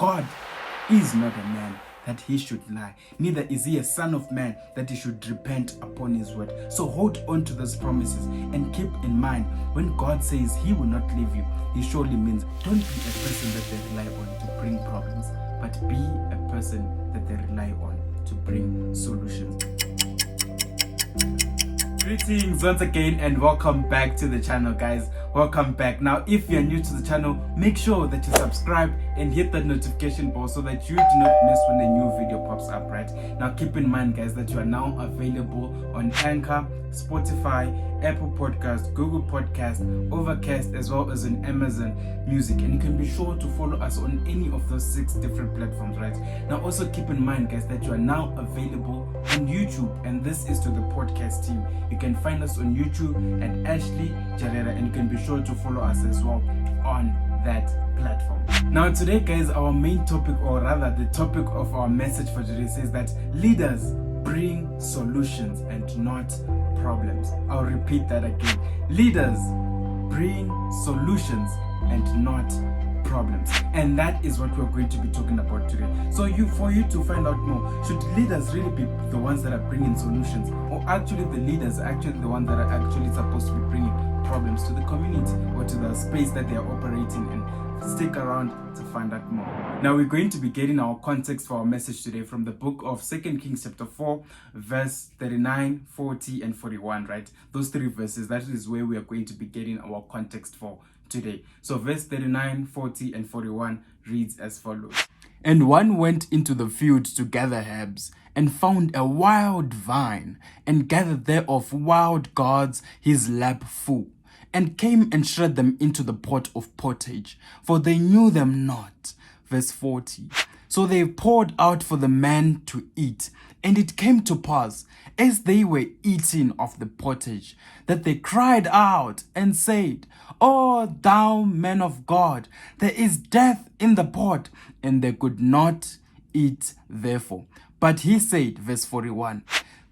God is not a man that he should lie, neither is he a son of man that he should repent upon his word. So hold on to those promises and keep in mind, when God says he will not leave you, he surely means don't be a person that they rely on to bring problems, but be a person that they rely on to bring solutions. Greetings once again and welcome back to the channel, guys. Welcome back. Now, if you're new to the channel, make sure that you subscribe and hit that notification bell so that you do not miss when a new video pops up, right? Now, keep in mind, guys, that you are now available on Anchor, Spotify, Apple Podcast, Google Podcast, Overcast, as well as on Amazon Music. And you can be sure to follow us on any of those 6 different platforms, right? Now, also keep in mind, guys, that you are now available on YouTube, and this is to the podcast team. You can find us on YouTube at Ashley Jarera, and you can be sure to follow us as well on that platform. Now today, guys, our main topic, or rather the topic of our message for today, says that leaders bring solutions and not problems. I'll repeat that again. Leaders bring solutions and not problems, and that is what we're going to be talking about today. So for you to find out more, should leaders really be the ones that are bringing solutions, or actually the leaders are actually the ones that are actually supposed to be bringing problems to the community or to the space that they are operating in? Stick around to find out more. Now we're going to be getting our context for our message today from the book of 2 Kings chapter 4 verse 39, 40 and 41, right? Those 3 verses, that is where we are going to be getting our context for today. So verse 39, 40 and 41 reads as follows. And one went into the field to gather herbs, and found a wild vine, and gathered thereof wild gourds his lap full, and came and shred them into the pot of pottage, for they knew them not. Verse 40. So they poured out for the man to eat. And it came to pass, as they were eating of the pottage, that they cried out and said, O thou man of God, there is death in the pot. And they could not eat therefore. But he said, verse 41,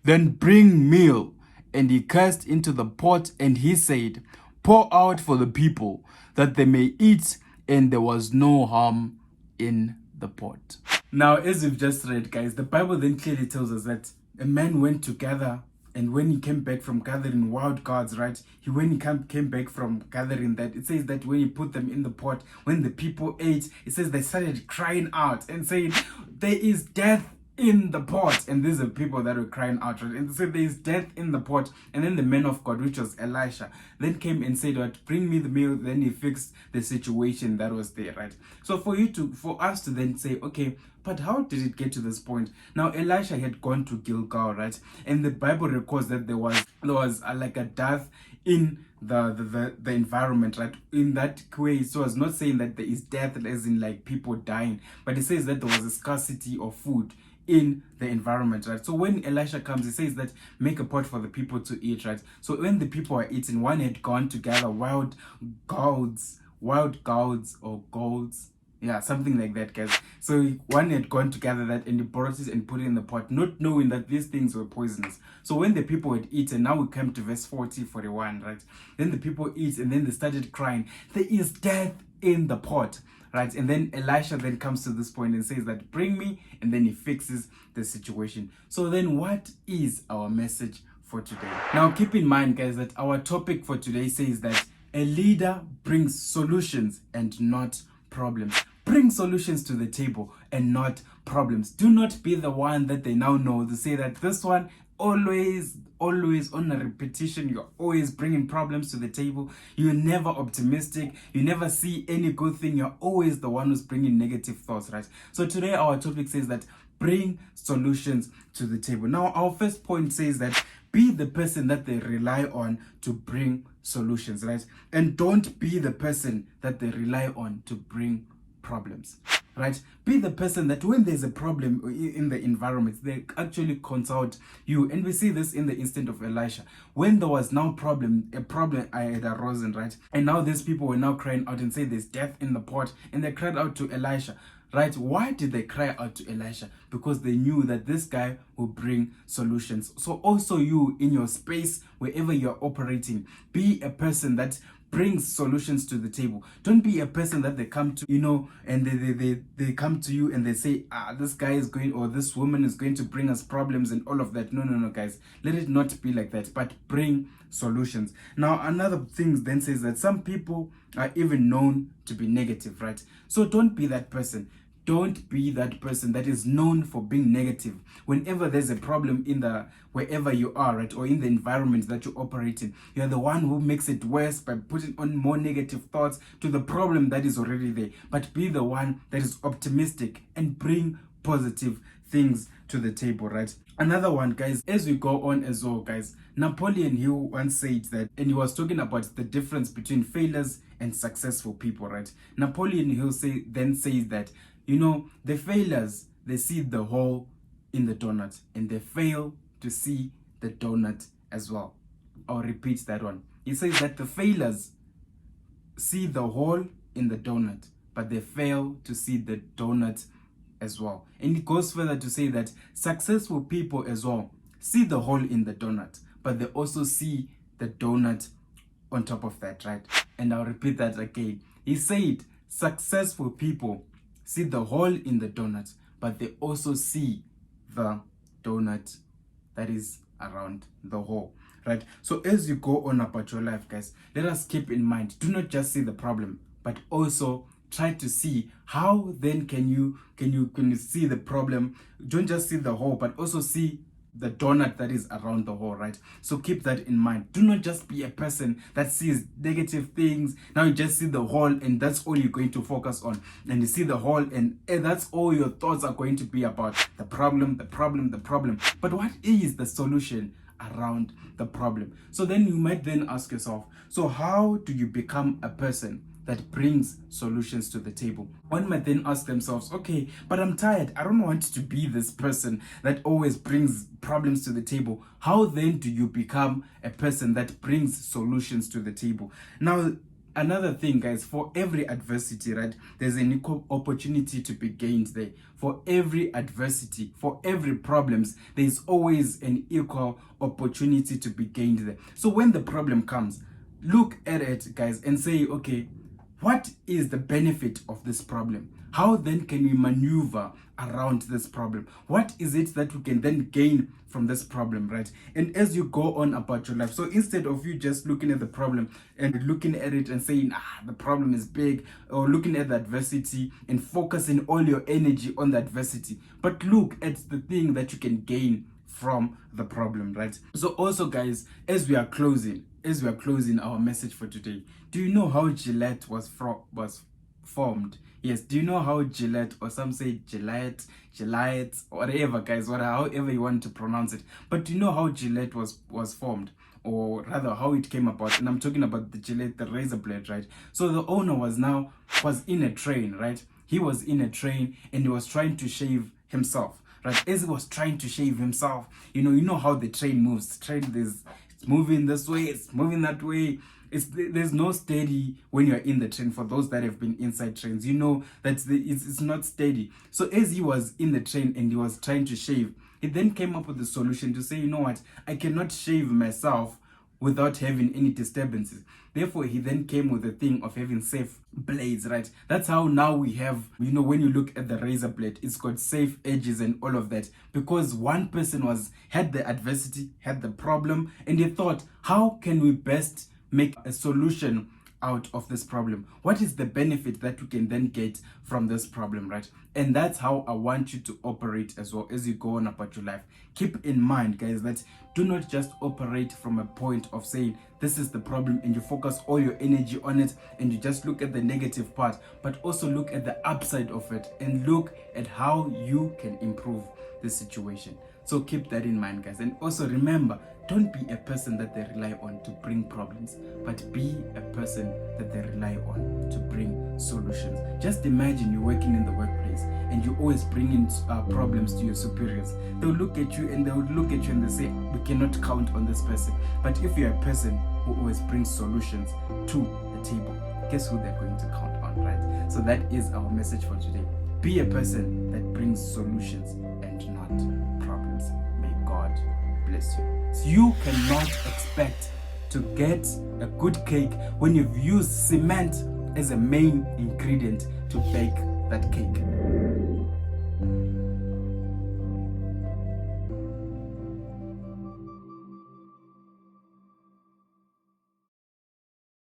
Then bring meal. And he cast into the pot, and he said, Pour out for the people, that they may eat. And there was no harm in the pot. Now, as we've just read, guys, the Bible then clearly tells us that a man went to gather, and when he came back from gathering wild gourds, right? When he came back from gathering that, it says that when he put them in the pot, when the people ate, it says they started crying out and saying, there is death in the pot. And these are people that were crying out, right? And so there is death in the pot. And then the man of God, which was Elisha, then came and said, what, bring me the meal. Then he fixed the situation that was there, right? So for us to then say, okay, but how did it get to this point? Now Elisha had gone to Gilgal, right? And the Bible records that there was like a death in the environment, right? In that way, so it's not saying that there is death as in like people dying, but it says that there was a scarcity of food in the environment, right? So when Elisha comes, he says that make a pot for the people to eat, right? So when the people are eating, one had gone to gather wild gourds or golds, yeah, something like that, guys. So one had gone to gather that, and he brought it and put it in the pot, not knowing that these things were poisonous. So when the people had eaten, now we come to verse 40, 41, right? Then the people eat, and then they started crying, there is death in the pot, right? And then Elisha then comes to this point and says that bring me, and then he fixes the situation. So then what is our message for today? Now keep in mind, guys, that our topic for today says that a leader brings solutions and not problems. Bring solutions to the table and not problems. Do not be the one that they now know to say that this one always on a repetition, you're always bringing problems to the table. You're never optimistic. You never see any good thing. You're always the one who's bringing negative thoughts, right? So today our topic says that bring solutions to the table. Now our first point says that be the person that they rely on to bring solutions, right? And don't be the person that they rely on to bring problems, right? Be the person that when there's a problem in the environment, they actually consult you. And we see this in the instant of Elisha. When there was now a problem had arisen, right? And now these people were now crying out and say there's death in the pot. And they cried out to Elisha. Right? Why did they cry out to Elisha? Because they knew that this guy will bring solutions. So also you in your space, wherever you're operating, be a person that brings solutions to the table. Don't be a person that they come to, and they come to you and they say, this guy is going, or this woman is going to bring us problems and all of that. No, guys. Let it not be like that, but bring solutions. Now, another thing then says that some people are even known to be negative, right? So don't be that person. Don't be that person that is known for being negative. Whenever there's a problem wherever you are, right, or in the environment that you operate in, you're the one who makes it worse by putting on more negative thoughts to the problem that is already there. But be the one that is optimistic and bring positive things to the table, right? Another one, guys, as we go on as well, guys, Napoleon Hill once said that, and he was talking about the difference between failures and successful people, right? Napoleon Hill then says that, the failures, they see the hole in the donut and they fail to see the donut as well. I'll repeat that one. He says that the failures see the hole in the donut, but they fail to see the donut as well. And it goes further to say that successful people as well see the hole in the donut, but they also see the donut on top of that, right? And I'll repeat that again. He said successful people see the hole in the donut, but they also see the donut that is around the hole, right? So as you go on about your life, guys, let us keep in mind, do not just see the problem, but also try to see how then can you see the problem. Don't just see the hole, but also see the donut that is around the hole, right? So keep that in mind. Do not just be a person that sees negative things. Now you just see the hole and that's all you're going to focus on. And you see the hole and that's all your thoughts are going to be about. The problem. But what is the solution around the problem? So then you might then ask yourself, so how do you become a person that brings solutions to the table? One might then ask themselves, okay, but I'm tired. I don't want to be this person that always brings problems to the table. How then do you become a person that brings solutions to the table? Now, another thing, guys, for every adversity, right, there's an equal opportunity to be gained there. For every adversity, for every problems, there's always an equal opportunity to be gained there. So when the problem comes, look at it, guys, and say, okay, what is the benefit of this problem? How then can we maneuver around this problem? What is it that we can then gain from this problem, right? And as you go on about your life, so instead of you just looking at the problem and looking at it and saying, the problem is big, or looking at the adversity and focusing all your energy on the adversity, but look at the thing that you can gain from the problem, right? So also, guys, as we are closing our message for today, do you know how Gillette was formed? Yes, do you know how Gillette, or some say Gillette, whatever, guys, however you want to pronounce it, but do you know how Gillette was formed? Or rather how it came about? And I'm talking about the Gillette, the razor blade, right? So the owner was in a train, right? He was in a train and he was trying to shave himself, right? As he was trying to shave himself, you know how the train moves. The train, it's moving this way, it's moving that way. There's no steady when you're in the train. For those that have been inside trains, you know that it's not steady. So as he was in the train and he was trying to shave, he then came up with the solution to say, you know what, I cannot shave myself without having any disturbances. Therefore, he then came with the thing of having safe blades, right? That's how now we have, when you look at the razor blade, it's got safe edges and all of that, because one person had the adversity, had the problem, and they thought, how can we best make a solution out of this problem? What is the benefit that we can then get from this problem, right? And that's how I want you to operate as well as you go on about your life. Keep in mind, guys, that do not just operate from a point of saying this is the problem and you focus all your energy on it and you just look at the negative part, but also look at the upside of it and look at how you can improve the situation. So keep that in mind, guys. And also remember, don't be a person that they rely on to bring problems, but be a person that they rely on to bring solutions. Just imagine you're working in the workplace and you always bring in problems to your superiors. They'll look at you and they say, we cannot count on this person. But if you're a person who always brings solutions to the table, guess who they're going to count on, right? So that is our message for today. Be a person that brings solutions and not problems. May God bless you. So you cannot expect to get a good cake when you've used cement as a main ingredient to bake that cake.